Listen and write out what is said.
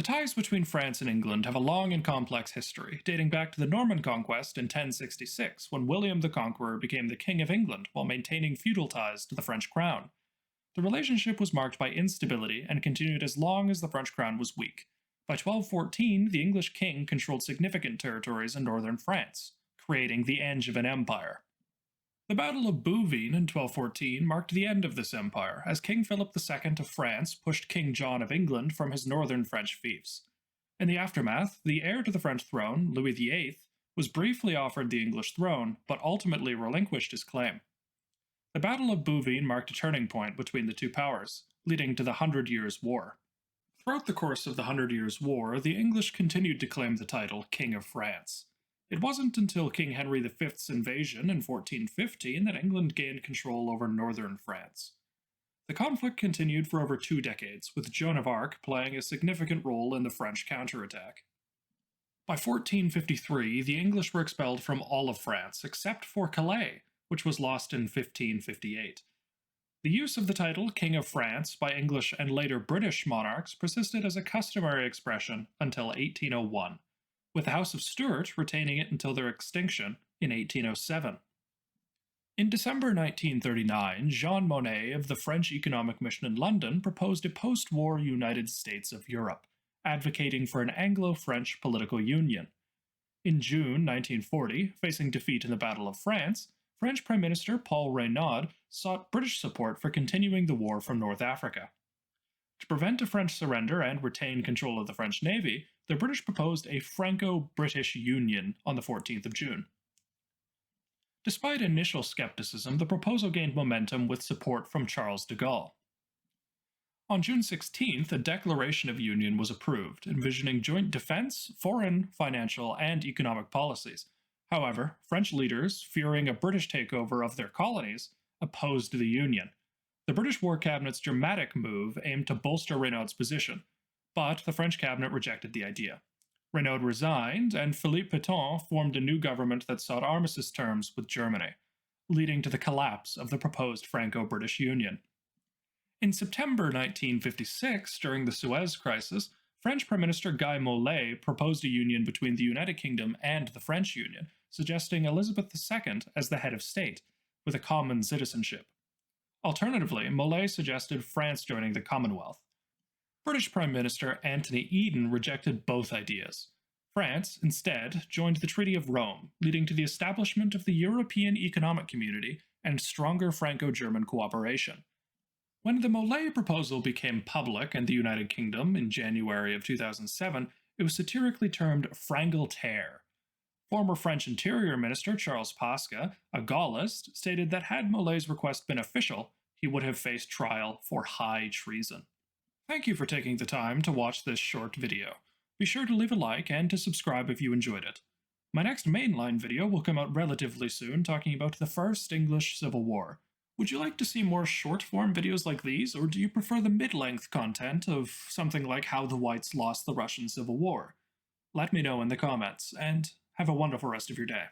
The ties between France and England have a long and complex history, dating back to the Norman conquest in 1066, when William the Conqueror became the King of England while maintaining feudal ties to the French crown. The relationship was marked by instability and continued as long as the French crown was weak. By 1214, the English king controlled significant territories in northern France, creating the Angevin Empire. The Battle of Bouvines in 1214 marked the end of this empire, as King Philip II of France pushed King John of England from his northern French fiefs. In the aftermath, the heir to the French throne, Louis VIII, was briefly offered the English throne, but ultimately relinquished his claim. The Battle of Bouvines marked a turning point between the two powers, leading to the Hundred Years' War. Throughout the course of the Hundred Years' War, the English continued to claim the title King of France. It wasn't until King Henry V's invasion in 1415 that England gained control over northern France. The conflict continued for over 2 decades, with Joan of Arc playing a significant role in the French counterattack. By 1453, the English were expelled from all of France except for Calais, which was lost in 1558. The use of the title King of France by English and later British monarchs persisted as a customary expression until 1801, with the House of Stuart retaining it until their extinction in 1807. In December 1939, Jean Monnet of the French Economic Mission in London proposed a post-war United States of Europe, advocating for an Anglo-French political union. In June 1940, facing defeat in the Battle of France, French Prime Minister Paul Reynaud sought British support for continuing the war from North Africa. To prevent a French surrender and retain control of the French Navy, the British proposed a Franco-British Union on the 14th of June. Despite initial skepticism, the proposal gained momentum with support from Charles de Gaulle. On June 16th, a Declaration of Union was approved, envisioning joint defense, foreign, financial, and economic policies. However, French leaders, fearing a British takeover of their colonies, opposed the Union. The British War Cabinet's dramatic move aimed to bolster Reynaud's position, but the French cabinet rejected the idea. Reynaud resigned, and Philippe Pétain formed a new government that sought armistice terms with Germany, leading to the collapse of the proposed Franco-British Union. In September 1956, during the Suez Crisis, French Prime Minister Guy Mollet proposed a union between the United Kingdom and the French Union, suggesting Elizabeth II as the head of state, with a common citizenship. Alternatively, Mollet suggested France joining the Commonwealth. British Prime Minister Anthony Eden rejected both ideas. France, instead, joined the Treaty of Rome, leading to the establishment of the European Economic Community and stronger Franco-German cooperation. When the Mollet proposal became public in the United Kingdom in January of 2007, it was satirically termed Frangle-Terre. Former French Interior Minister Charles Pasqua, a Gaullist, stated that had Mollet's request been official, he would have faced trial for high treason. Thank you for taking the time to watch this short video. Be sure to leave a like and to subscribe if you enjoyed it. My next mainline video will come out relatively soon, talking about the First English Civil War. Would you like to see more short-form videos like these, or do you prefer the mid-length content of something like How the Whites Lost the Russian Civil War? Let me know in the comments, and have a wonderful rest of your day.